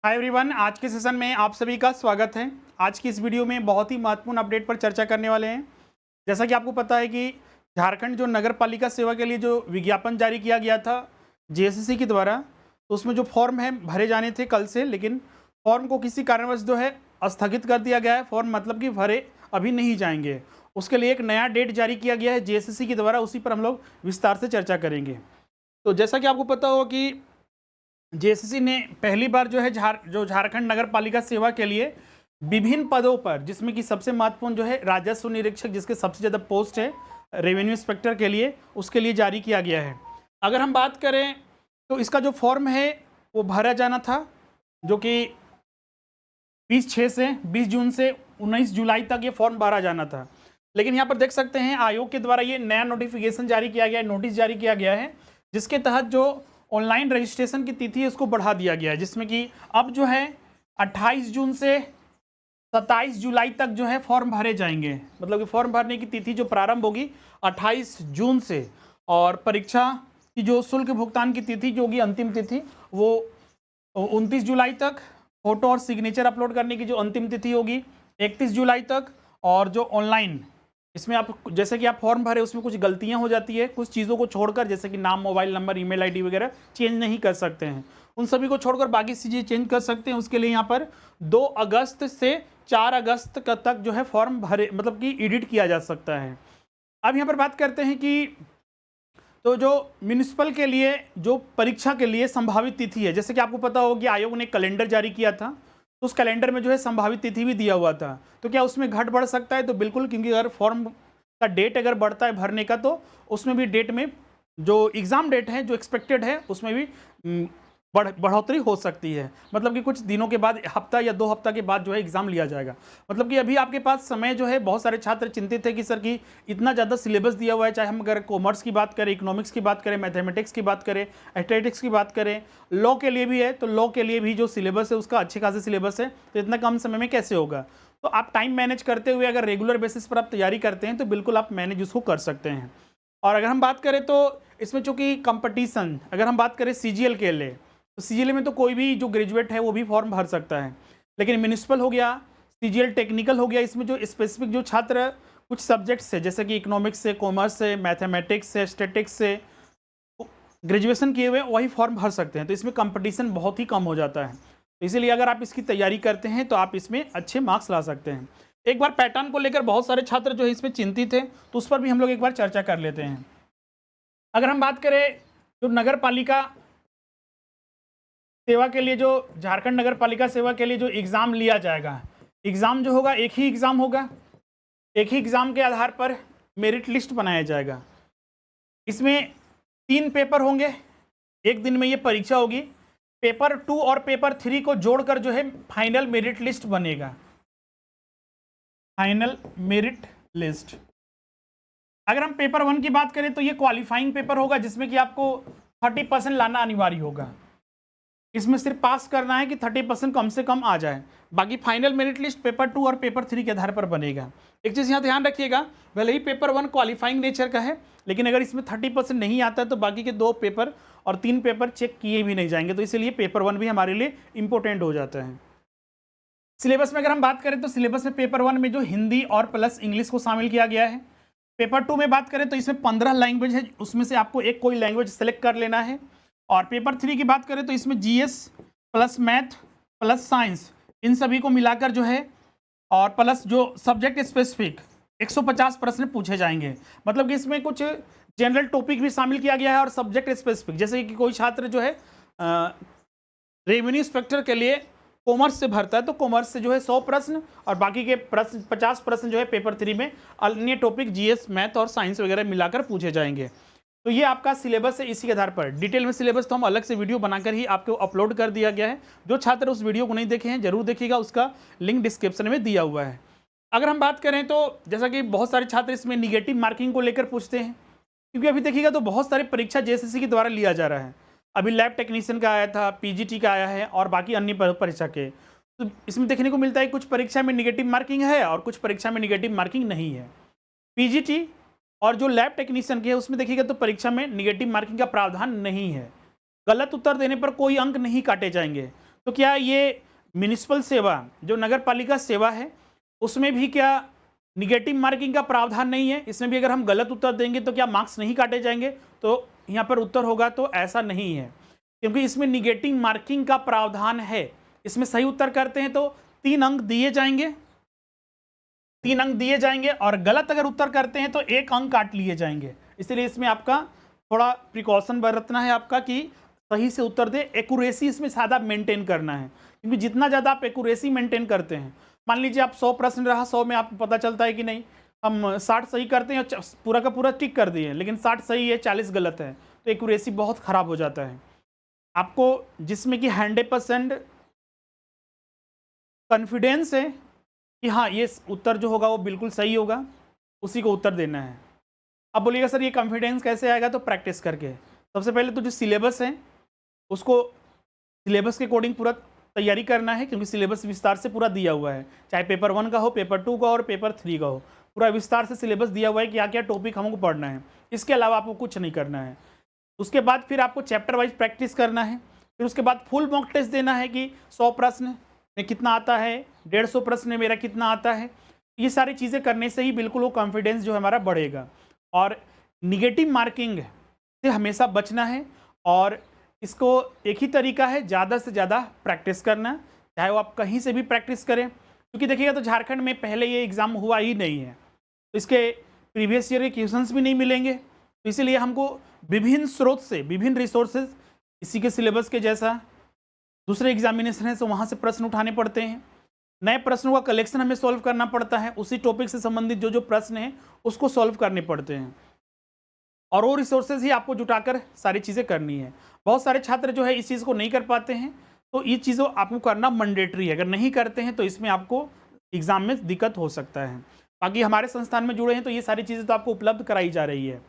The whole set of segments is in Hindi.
हाय एवरीवन, आज के सेशन में आप सभी का स्वागत है। आज की इस वीडियो में बहुत ही महत्वपूर्ण अपडेट पर चर्चा करने वाले हैं। जैसा कि आपको पता है कि झारखंड जो नगर पालिका सेवा के लिए जो विज्ञापन जारी किया गया था जेएसएससी के द्वारा, तो उसमें जो फॉर्म है भरे जाने थे कल से, लेकिन फॉर्म को किसी कारणवश जो है स्थगित कर दिया गया है। फॉर्म मतलब कि भरे अभी नहीं जाएंगे। उसके लिए एक नया डेट जारी किया गया है जेएसएससी के द्वारा, उसी पर हम लोग विस्तार से चर्चा करेंगे। तो जैसा कि आपको पता हो कि जेएसएससी ने पहली बार जो है झारखंड नगर पालिका सेवा के लिए विभिन्न पदों पर, जिसमें कि सबसे महत्वपूर्ण जो है राजस्व निरीक्षक, जिसके सबसे ज़्यादा पोस्ट है रेवेन्यू इंस्पेक्टर के लिए, उसके लिए जारी किया गया है। अगर हम बात करें तो इसका जो फॉर्म है वो भरा जाना था, जो कि 20 जून से 19 जुलाई तक ये फॉर्म भरा जाना था। लेकिन यहाँ पर देख सकते हैं आयोग के द्वारा ये नया नोटिफिकेशन जारी किया गया है, नोटिस जारी किया गया है, जिसके तहत जो ऑनलाइन रजिस्ट्रेशन की तिथि उसको बढ़ा दिया गया है, जिसमें कि अब जो है 28 जून से 27 जुलाई तक जो है फॉर्म भरे जाएंगे। मतलब कि फॉर्म भरने की तिथि जो प्रारंभ होगी 28 जून से, और परीक्षा की जो शुल्क भुगतान की तिथि जो होगी अंतिम तिथि वो 29 जुलाई तक, फोटो और सिग्नेचर अपलोड करने की जो अंतिम तिथि होगी 31 जुलाई तक, और जो ऑनलाइन इसमें आप जैसे कि आप फॉर्म भरे उसमें कुछ गलतियां हो जाती है, कुछ चीज़ों को छोड़कर, जैसे कि नाम, मोबाइल नंबर, ईमेल आईडी वगैरह चेंज नहीं कर सकते हैं, उन सभी को छोड़कर बाकी चीज़ें चेंज कर सकते हैं। उसके लिए यहाँ पर 2 अगस्त से 4 अगस्त तक जो है फॉर्म भरे, मतलब कि एडिट किया जा सकता है। अब यहाँ पर बात करते हैं कि तो जो म्यूनिसिपल के लिए जो परीक्षा के लिए संभावित तिथि है, जैसे कि आपको पता हो कि आयोग ने कैलेंडर जारी किया था, तो उस कैलेंडर में जो है संभावित तिथि भी दिया हुआ था। तो क्या उसमें घट बढ़ सकता है? तो बिल्कुल, क्योंकि अगर फॉर्म का डेट अगर बढ़ता है भरने का, तो उसमें भी डेट में जो एग्ज़ाम डेट है जो एक्सपेक्टेड है उसमें भी बढ़ोतरी हो सकती है। मतलब कि कुछ दिनों के बाद, हफ्ता या 2 हफ्ता के बाद जो है एग्ज़ाम लिया जाएगा। मतलब कि अभी आपके पास समय जो है, बहुत सारे छात्र चिंतित है कि सर कि इतना ज़्यादा सिलेबस दिया हुआ है, चाहे हम अगर कॉमर्स की बात करें, इकोनॉमिक्स की बात करें, मैथमेटिक्स की बात करें, एथलेटिक्स की बात करें, लॉ के लिए भी है, तो लॉ के लिए भी जो सिलेबस है उसका अच्छे खासे सिलेबस है, तो इतना कम समय में कैसे होगा? तो आप टाइम मैनेज करते हुए अगर रेगुलर बेसिस पर आप तैयारी करते हैं तो बिल्कुल आप मैनेज उसको कर सकते हैं। और अगर हम बात करें तो इसमें चूँकि कंपटीशन, अगर हम बात करें सीजीएल के लिए, तो सीजीएल में तो कोई भी जो ग्रेजुएट है वो भी फॉर्म भर सकता है। लेकिन म्यूनिसिपल हो गया, सीजीएल टेक्निकल हो गया, इसमें जो स्पेसिफिक जो छात्र कुछ सब्जेक्ट्स है, जैसे कि इकोनॉमिक्स से, कॉमर्स से, मैथमेटिक्स से, स्टैटिक्स से ग्रेजुएशन किए हुए वही फॉर्म भर सकते हैं। तो इसमें कंपटीशन बहुत ही कम हो जाता है। तो इसीलिए अगर आप इसकी तैयारी करते हैं तो आप इसमें अच्छे मार्क्स ला सकते हैं। एक बार पैटर्न को लेकर बहुत सारे छात्र जो है इसमें चिंतित हैं, तो उस पर भी हम लोग एक बार चर्चा कर लेते हैं। अगर हम बात करें जो नगर पालिका सेवा के लिए, जो झारखंड नगर पालिका सेवा के लिए जो एग्ज़ाम लिया जाएगा, एग्ज़ाम जो होगा एक ही एग्ज़ाम होगा, एक ही एग्ज़ाम के आधार पर मेरिट लिस्ट बनाया जाएगा। इसमें 3 पेपर होंगे, एक दिन में ये परीक्षा होगी। पेपर 2 और पेपर 3 को जोड़कर जो है फाइनल मेरिट लिस्ट बनेगा, फाइनल मेरिट लिस्ट। अगर हम पेपर 1 की बात करें तो ये क्वालिफाइंग पेपर होगा, जिसमें कि आपको 30% लाना अनिवार्य होगा। इसमें सिर्फ पास करना है कि 30% कम से कम आ जाए। बाकी फाइनल मेरिट लिस्ट पेपर 2 और पेपर 3 के आधार पर बनेगा। एक चीज़ यहाँ ध्यान रखिएगा, भले ही पेपर 1 क्वालिफाइंग नेचर का है, लेकिन अगर इसमें 30% नहीं आता है तो बाकी के 2 पेपर और 3 पेपर चेक किए भी नहीं जाएंगे। तो इसलिए पेपर 1 भी हमारे लिए इंपॉर्टेंट हो जाता है। सिलेबस में अगर हम बात करें तो सिलेबस में पेपर 1 में जो हिंदी और प्लस इंग्लिश को शामिल किया गया है। पेपर 2 में बात करें तो इसमें 15 लैंग्वेज है, उसमें से आपको एक कोई लैंग्वेज सेलेक्ट कर लेना है। और पेपर 3 की बात करें तो इसमें GS plus math plus science, इन सभी को मिलाकर जो है, और प्लस जो सब्जेक्ट स्पेसिफिक 150 प्रश्न पूछे जाएंगे। मतलब कि इसमें कुछ जनरल टॉपिक भी शामिल किया गया है और सब्जेक्ट स्पेसिफिक, जैसे कि कोई छात्र जो है रेवेन्यू इंस्पेक्टर के लिए कॉमर्स से भरता है तो कॉमर्स से जो है 100 प्रश्न, और बाकी के प्रश्न 50 प्रश्न जो है पेपर 3 में अन्य टॉपिक जीएस, मैथ और साइंस वगैरह मिलाकर पूछे जाएंगे। तो ये आपका सिलेबस है। इसी के आधार पर डिटेल में सिलेबस तो हम अलग से वीडियो बनाकर ही आपको अपलोड कर दिया गया है। जो छात्र उस वीडियो को नहीं देखे हैं जरूर देखिएगा, उसका लिंक डिस्क्रिप्शन में दिया हुआ है। अगर हम बात करें तो जैसा कि बहुत सारे छात्र इसमें निगेटिव मार्किंग को लेकर पूछते हैं, क्योंकि अभी देखिएगा तो बहुत सारी परीक्षा जेएसएससी के द्वारा लिया जा रहा है। अभी लैब टेक्नीशियन का आया था, पीजीटी का आया है, और बाकी अन्य परीक्षा के। तो इसमें देखने को मिलता है कुछ परीक्षा में निगेटिव मार्किंग है और कुछ परीक्षा में निगेटिव मार्किंग नहीं है। पीजीटी और जो लैब टेक्नीशियन की है उसमें देखिएगा तो परीक्षा में निगेटिव मार्किंग का प्रावधान नहीं है। गलत उत्तर देने पर कोई अंक नहीं काटे जाएंगे। तो क्या ये म्युनिसिपल सेवा जो नगर पालिका सेवा है उसमें भी क्या निगेटिव मार्किंग का प्रावधान नहीं है? इसमें भी अगर हम गलत उत्तर देंगे तो क्या मार्क्स नहीं काटे जाएंगे? तो यहाँ पर उत्तर होगा तो ऐसा नहीं है, क्योंकि इसमें निगेटिव मार्किंग का प्रावधान है। इसमें सही उत्तर करते हैं तो 3 अंक दिए जाएंगे, 3 अंक दिए जाएंगे, और गलत अगर उत्तर करते हैं तो 1 अंक काट लिए जाएंगे। इसलिए इसमें आपका थोड़ा प्रिकॉशन बरतना है आपका कि सही से उत्तर दे। एक्यूरेसी इसमें ज़्यादा मेंटेन करना है, क्योंकि जितना ज़्यादा आप एक्यूरेसी मेंटेन करते हैं, मान लीजिए आप 100 प्रश्न रहा, 100 में आपको पता चलता है कि नहीं हम 60 सही करते हैं, पूरा का पूरा टिक कर दिए, लेकिन 60 सही है 40 गलत है, तो एक्यूरेसी बहुत ख़राब हो जाता है। आपको जिसमें कि 100% कॉन्फिडेंस है कि हाँ ये उत्तर जो होगा वो बिल्कुल सही होगा, उसी को उत्तर देना है। अब बोलिएगा सर ये कॉन्फिडेंस कैसे आएगा? तो प्रैक्टिस करके। सबसे पहले तो जो सिलेबस है उसको सिलेबस के अकॉर्डिंग पूरा तैयारी करना है, क्योंकि सिलेबस विस्तार से पूरा दिया हुआ है, चाहे पेपर 1 का हो, पेपर 2 का और पेपर 3 का हो, पूरा विस्तार से सिलेबस दिया हुआ है कि क्या क्या टॉपिक हमको पढ़ना है। इसके अलावा आपको कुछ नहीं करना है। उसके बाद फिर आपको चैप्टर वाइज प्रैक्टिस करना है। फिर उसके बाद फुल मॉक टेस्ट देना है कि 100 प्रश्न में कितना आता है, 150 प्रश्न में मेरा कितना आता है। ये सारी चीज़ें करने से ही बिल्कुल वो कॉन्फिडेंस जो हमारा बढ़ेगा। और निगेटिव मार्किंग से हमेशा बचना है, और इसको एक ही तरीका है, ज़्यादा से ज़्यादा प्रैक्टिस करना, चाहे वो आप कहीं से भी प्रैक्टिस करें। क्योंकि देखिएगा तो झारखंड में पहले ये एग्ज़ाम हुआ ही नहीं है, तो इसके प्रीवियस ईयर के क्वेश्चंस भी नहीं मिलेंगे। तो इसीलिए हमको विभिन्न स्रोत से, विभिन्न रिसोर्सेज, इसी के सिलेबस के जैसा दूसरे एग्जामिनेशन है तो वहाँ से प्रश्न उठाने पड़ते हैं, नए प्रश्नों का कलेक्शन हमें सॉल्व करना पड़ता है, उसी टॉपिक से संबंधित जो जो प्रश्न हैं उसको सॉल्व करने पड़ते हैं, और वो रिसोर्सेज ही आपको जुटाकर सारी चीज़ें करनी है। बहुत सारे छात्र जो है इस चीज़ को नहीं कर पाते हैं, तो ये चीज़ों आपको करना मैंडेटरी है। अगर नहीं करते हैं तो इसमें आपको एग्ज़ाम में दिक्कत हो सकता है। बाकी हमारे संस्थान में जुड़े हैं तो ये सारी चीज़ें तो आपको उपलब्ध कराई जा रही है।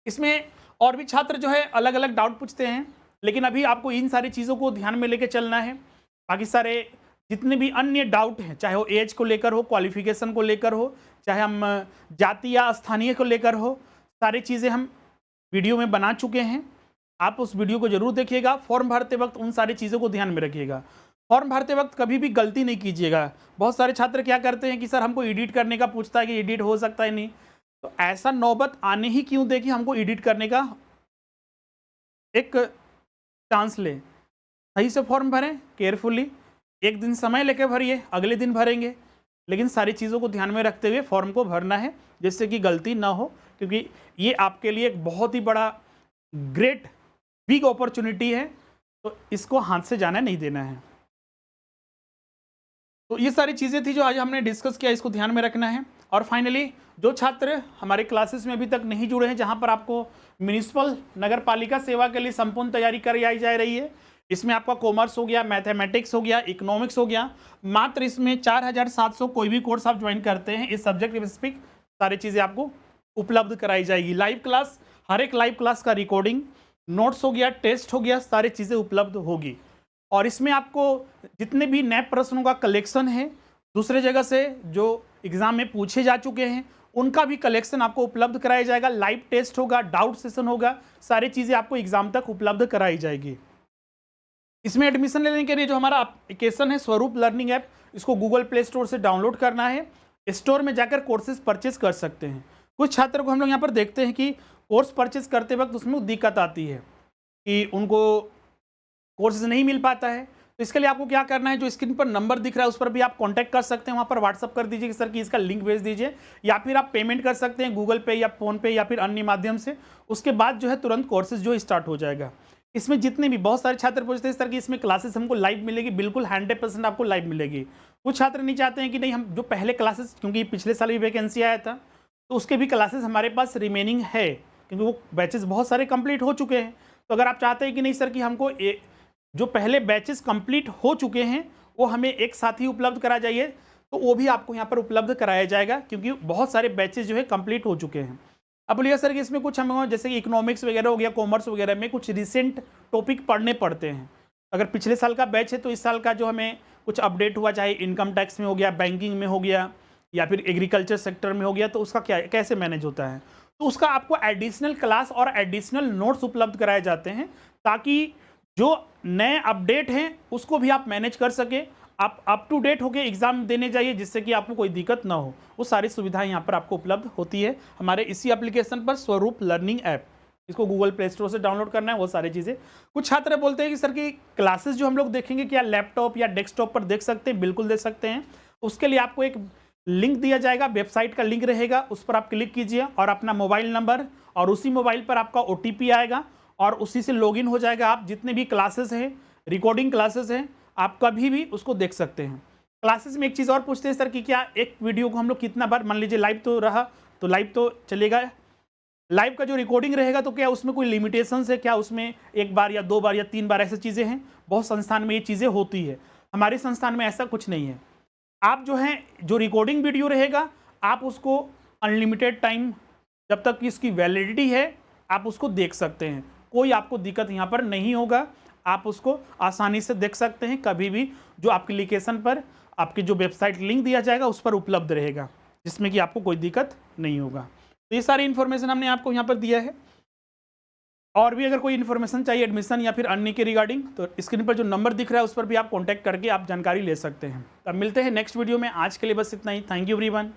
इसमें और भी छात्र जो है अलग अलग डाउट पूछते हैं, लेकिन अभी आपको इन सारी चीज़ों को ध्यान में लेके चलना है। बाकी सारे जितने भी अन्य डाउट हैं, चाहे वो एज को लेकर हो, क्वालिफिकेशन को लेकर हो, चाहे हम जाति या स्थानीय को लेकर हो, सारी चीज़ें हम वीडियो में बना चुके हैं। आप उस वीडियो को जरूर देखिएगा। फॉर्म भरते वक्त उन सारी चीज़ों को ध्यान में रखिएगा। फॉर्म भरते वक्त कभी भी गलती नहीं कीजिएगा। बहुत सारे छात्र क्या करते हैं कि सर हमको एडिट करने का पूछता है कि एडिट हो सकता है नहीं, तो ऐसा नौबत आने ही क्यों दे कि हमको एडिट करने का एक चांस ले। सही से फॉर्म भरें, केयरफुली, एक दिन समय लेकर भरिए, अगले दिन भरेंगे, लेकिन सारी चीज़ों को ध्यान में रखते हुए फॉर्म को भरना है, जिससे कि गलती ना हो, क्योंकि ये आपके लिए एक बहुत ही बड़ा ग्रेट बिग अपॉर्चुनिटी है, तो इसको हाथ से जाने नहीं देना है। तो ये सारी चीज़ें थी जो आज हमने डिस्कस किया, इसको ध्यान में रखना है। और फाइनली जो छात्र हमारे क्लासेस में अभी तक नहीं जुड़े हैं, जहां पर आपको म्युनिसिपल नगर पालिका सेवा के लिए संपूर्ण तैयारी कराई जा रही है, इसमें आपका कॉमर्स हो गया, मैथमेटिक्स हो गया, इकोनॉमिक्स हो गया, मात्र इसमें 4700 कोई भी कोर्स आप ज्वाइन करते हैं, इस सब्जेक्ट स्पेसिफिक सारी चीज़ें आपको उपलब्ध कराई जाएगी। लाइव क्लास, हर एक लाइव क्लास का रिकॉर्डिंग, नोट्स हो गया, टेस्ट हो गया, सारी चीज़ें उपलब्ध होगी। और इसमें आपको जितने भी नए प्रश्नों का कलेक्शन है, दूसरे जगह से जो एग्ज़ाम में पूछे जा चुके हैं, उनका भी कलेक्शन आपको उपलब्ध कराया जाएगा। लाइव टेस्ट होगा, डाउट सेशन होगा, सारी चीज़ें आपको एग्ज़ाम तक उपलब्ध कराई जाएगी। इसमें एडमिशन लेने के लिए जो हमारा एप्लीकेशन है स्वरूप लर्निंग ऐप, इसको गूगल प्ले स्टोर से डाउनलोड करना है, स्टोर में जाकर कोर्सेज परचेज कर सकते हैं। कुछ छात्र को हम लोग यहाँ पर देखते हैं कि कोर्स परचेज करते वक्त उसमें दिक्कत आती है कि उनको कोर्सेज नहीं मिल पाता है। तो इसके लिए आपको क्या करना है, जो स्क्रीन पर नंबर दिख रहा है उस पर भी आप कांटेक्ट कर सकते हैं, वहाँ पर व्हाट्सअप कर दीजिए कि सर कि इसका लिंक भेज दीजिए, या फिर आप पेमेंट कर सकते हैं गूगल पे या फ़ोन पे या फिर अन्य माध्यम से। उसके बाद जो है तुरंत कोर्सेज जो स्टार्ट हो जाएगा। इसमें जितने भी बहुत सारे छात्र पूछते हैं सर कि इसमें क्लासेस हमको लाइव मिलेगी, बिल्कुल 100% आपको लाइव मिलेगी। कुछ छात्र नहीं चाहते हैं कि नहीं हम जो पहले क्लासेस, क्योंकि पिछले साल भी वैकेंसी आया था तो उसके भी क्लासेस हमारे पास रिमेनिंग है, क्योंकि वो बैचेस बहुत सारे कंप्लीट हो चुके हैं। तो अगर आप चाहते हैं कि नहीं सर कि हमको जो पहले बैचेस कंप्लीट हो चुके हैं वो हमें एक साथ ही उपलब्ध करा जाइए, तो वो भी आपको यहाँ पर उपलब्ध कराया जाएगा, क्योंकि बहुत सारे बैचेस जो है कंप्लीट हो चुके हैं। अब बोलिए सर कि इसमें कुछ हमें जैसे कि इकोनॉमिक्स वगैरह हो गया, कॉमर्स वगैरह में कुछ रिसेंट टॉपिक पढ़ने पड़ते हैं। अगर पिछले साल का बैच है तो इस साल का जो हमें कुछ अपडेट हुआ, चाहे इनकम टैक्स में हो गया, बैंकिंग में हो गया, या फिर एग्रीकल्चर सेक्टर में हो गया, तो उसका क्या कैसे मैनेज होता है, तो उसका आपको एडिशनल क्लास और एडिशनल नोट्स उपलब्ध कराए जाते हैं, ताकि जो नए अपडेट हैं उसको भी आप मैनेज कर सके, आप अप टू डेट होकर एग्जाम देने जाइए, जिससे कि आपको कोई दिक्कत ना हो। वो सारी सुविधाएं यहाँ पर आपको उपलब्ध होती है हमारे इसी एप्लीकेशन पर, स्वरूप लर्निंग ऐप। इसको गूगल प्ले स्टोर से डाउनलोड करना है, वो सारी चीज़ें। कुछ छात्र बोलते हैं कि सर की क्लासेस जो हम लोग देखेंगे क्या लैपटॉप या डेस्कटॉप पर देख सकते हैं? बिल्कुल देख सकते हैं। उसके लिए आपको एक लिंक दिया जाएगा, वेबसाइट का लिंक रहेगा, उस पर आप क्लिक कीजिए और अपना मोबाइल नंबर, और उसी मोबाइल पर आपका OTP आएगा और उसी से लॉगिन हो जाएगा। आप जितने भी क्लासेस हैं, रिकॉर्डिंग क्लासेस हैं, आप कभी भी उसको देख सकते हैं। क्लासेस में एक चीज़ और पूछते हैं सर कि क्या एक वीडियो को हम लोग कितना बार, मान लीजिए लाइव तो रहा तो लाइव तो चलेगा, लाइव का जो रिकॉर्डिंग रहेगा तो क्या उसमें कोई लिमिटेशंस है? क्या उसमें एक बार या 2 बार या 3 बार ऐसी चीज़ें हैं? बहुत संस्थान में ये चीज़ें होती है, हमारे संस्थान में ऐसा कुछ नहीं है। आप जो है, जो रिकॉर्डिंग वीडियो रहेगा आप उसको अनलिमिटेड टाइम, जब तक कि इसकी वैलिडिटी है, आप उसको देख सकते हैं। कोई आपको दिक्कत यहाँ पर नहीं होगा, आप उसको आसानी से देख सकते हैं कभी भी। जो एप्लीकेशन पर आपकी जो वेबसाइट लिंक दिया जाएगा उस पर उपलब्ध रहेगा, जिसमें कि आपको कोई दिक्कत नहीं होगा। तो ये सारी इन्फॉर्मेशन हमने आपको यहाँ पर दिया है। और भी अगर कोई इन्फॉर्मेशन चाहिए एडमिशन या फिर अन्य के रिगार्डिंग, तो स्क्रीन पर जो नंबर दिख रहा है उस पर भी आप कॉन्टैक्ट करके आप जानकारी ले सकते हैं। अब मिलते हैं नेक्स्ट वीडियो में। आज के लिए बस इतना ही। Thank you everyone.